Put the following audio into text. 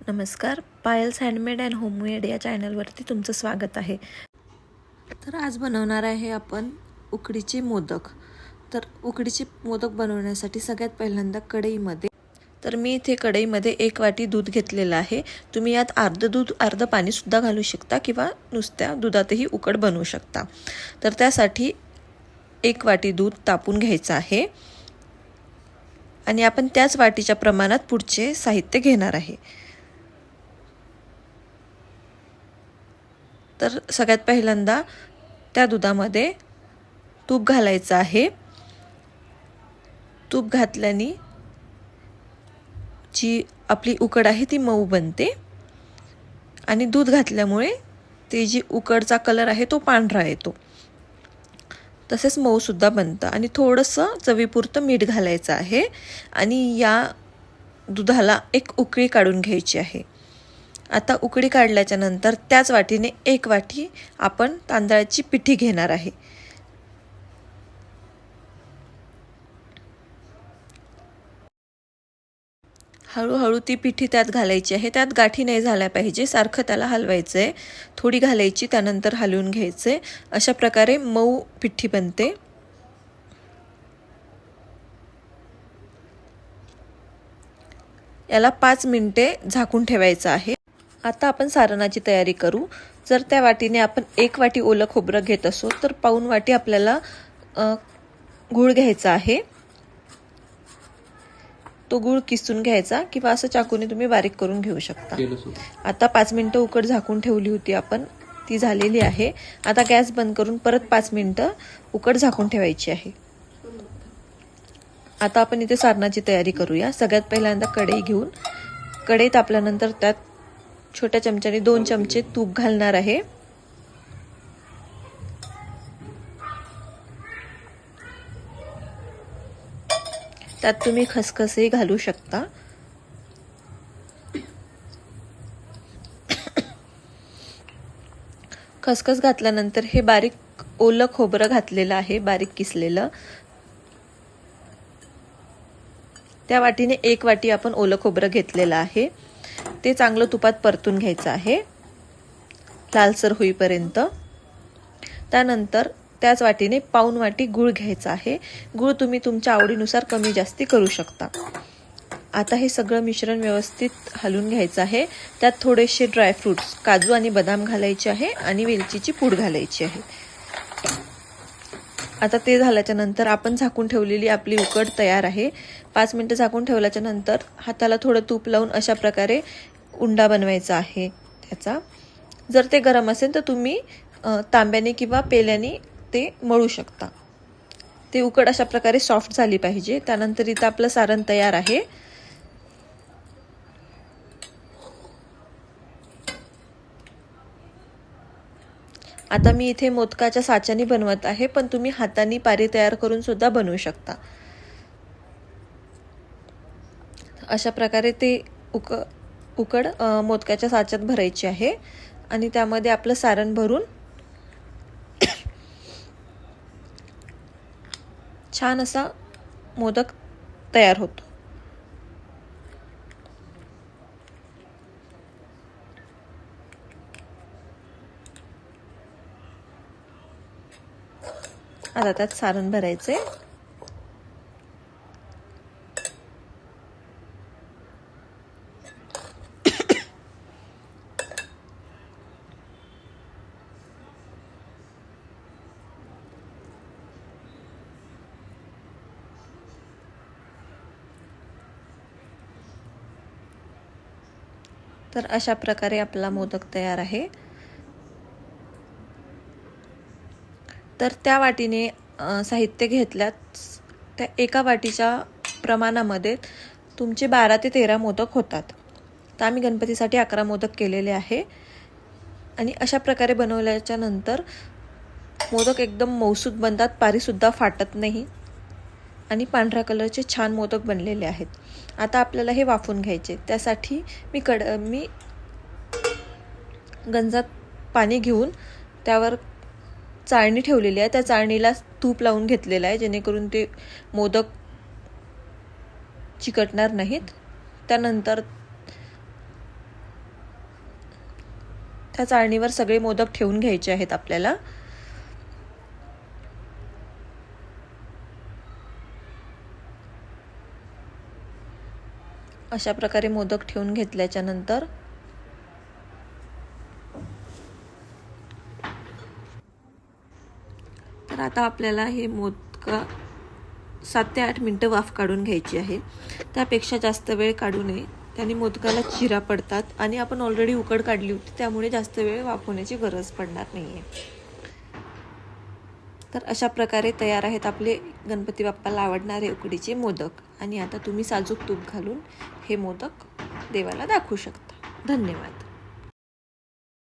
नमस्कार, piles handmade and homemade या चॅनलवरती तुमचं स्वागत आहे। तर आज बनवणार आहे आपण उकडीचे मोदक। तर उकडीचे मोदक बनवण्यासाठी सगळ्यात पहिल्यांदा कढईमध्ये मी इथे कढईमध्ये 1 वाटी दूध घेतलेलं आहे। तुम्ही यात अर्ध दूध अर्ध पाणी सुद्धा घालू शकता किंवा नुसत्या दुधातही उकड बनवू शकता। तर त्यासाठी 1 वाटी दूध तापून घ्यायचं आहे आणि आपण त्याच वाटीच्या प्रमाणात पुढचे साहित्य घेणार आहे। तर सगळ्यात पहिल्यांदा त्या दुधामध्ये तूप घालायचं आहे। तूप घातल्याने जी आपली उकड आहे ती मऊ बनते आणि दूध घातल्यामुळे ती जी उकडचा कलर आहे तो पांढरा येतो, तसेच मऊ सुद्धा बनतं। आणि थोडंसं चवीपुरतं मीठ घालायचं आहे आणि या दुधाला एक उकळी काढून घ्यायची आहे। आता उकळी काढल्याच्या नंतर त्याच वाटीने 1 वाटी आपण तांदळाची पिठी घेणार आहे। हळूहळू ती पिठी त्यात घालायची आहे। त्यात गाठी नाही झाल्या पाहिजे, सारखं त्याला हलवायचं आहे। थोडी घालायची, त्यानंतर हलवून घ्यायचे। अशा प्रकारे मऊ पिठी बनते। याला 5 मिनिटे झाकून ठेवायचं आहे। आता आपण सारणाची तयारी करू। जर त्या वाटीने आपण 1 वाटी ओलं खोबरं घेत असो तर पाऊण वाटी आपल्याला गूळ घ्यायचा आहे। तो गूळ किसून घ्यायचा किंवा असं चाकूने तुम्ही बारीक करून घेऊ शकता। आता 5 मिनिटं उकड झाकून ठेवली होती आपण, ती झालेली आहे। आता गॅस बंद करून परत 5 मिनिटं उकड झाकून ठेवायची आहे। आता आपण इथे सारणाची तयारी करूया। सगळ्यात पहिल्यांदा कढई घेऊन कढई तापल्यानंतर त्यात छोट्या चमच्याने 2 चमचे तूप घालणार आहे। त्यात तुम्ही खसखसही घालू शकता। खसखस घातल्यानंतर हे बारीक ओलं खोबरं घातलेलं आहे, बारीक किसलेलं। त्या वाटीने 1 वाटी आपण ओलं खोबरं घेतलेलं आहे। ते चांगलं तुपात परतून घ्यायचं आहे लालसर होईपर्यंत। त्यानंतर त्याच वाटीने पाऊण वाटी गूळ घ्यायचा आहे। गूळ तुम्ही तुमच्या आवडीनुसार कमी जास्ती करू शकता। आता हे सगळं मिश्रण व्यवस्थित हलवून घ्यायचं आहे। त्यात थोडेसे ड्रायफ्रुट्स, काजू आणि बदाम घालायचे आहे आणि वेलचीची पूड घालायची आहे। आता ते झाल्याच्या नंतर आपण झाकून ठेवलेली आपली उकड तयार आहे। 5 मिनिटं झाकून ठेवल्याच्या नंतर हाताला थोडं तूप लावून अशा प्रकारे उंडा बनवायचा आहे त्याचा। जर ते गरम असेल तर तुम्ही तांब्याने किंवा पेल्याने ते मळू शकता। ते उकड अशा प्रकारे सॉफ्ट झाली पाहिजे। त्यानंतर इथं आपलं सारण तयार आहे। आता मी इथे मोदकाच्या साच्याने बनवत आहे, पण तुम्ही हाताने पारी तयार करून सुद्धा बनवू शकता। अशा प्रकारे ते उकड मोदकाच्या साच्यात भरायची आहे आणि त्यामध्ये आपलं सारण भरून छान असा मोदक तयार होतो। आता त्यात सारण भरायचे। तर अशा प्रकारे आपला मोदक तयार आहे। तर त्या वाटीने साहित्य घेतल्यात, त्या 1 वाटीच्या प्रमाणामध्ये तुमचे 12 ते 13 मोदक होतात। तर आम्ही गणपतीसाठी 11 मोदक केलेले आहे आणि अशा प्रकारे बनवल्याच्या नंतर मोदक एकदम मऊसूत बनतात, पारी सुद्धा फाटत नाही आणि पांढऱ्या कलरचे छान मोदक बनलेले आहेत। आता आपल्याला हे वाफवून घ्यायचे। त्यासाठी मी गंजात पाणी घेऊन त्यावर चाळणी ठेवलेली आहे। त्या चाळणीला तूप लावून घेतलेलं आहे, जेणेकरून ते मोदक चिकटणार नाहीत। त्यानंतर त्या चाळणीवर सगळे मोदक ठेवून घ्यायचे आहेत आपल्याला. अशा प्रकारे मोदक ठेवून घेतल्याच्या नंतर तर आता आपल्याला हे मोदक 7 ते 8 मिनिटं वाफ काढून घ्यायची आहे. त्यापेक्षा जास्त वेळ काढू नये, त्याने मोदकाला चिरा पडतात आणि आपण ऑलरेडी उकड काढली होती, त्यामुळे जास्त वेळ वाफवण्याची गरज पडणार नाहीये. तर अशा प्रकारे तयार आहेत आपले गणपती बाप्पाला आवडणारे उकडीचे मोदक. आणि आता तुम्ही साजूक तूप घालून हे मोदक देवाला दाखवू शकता. धन्यवाद.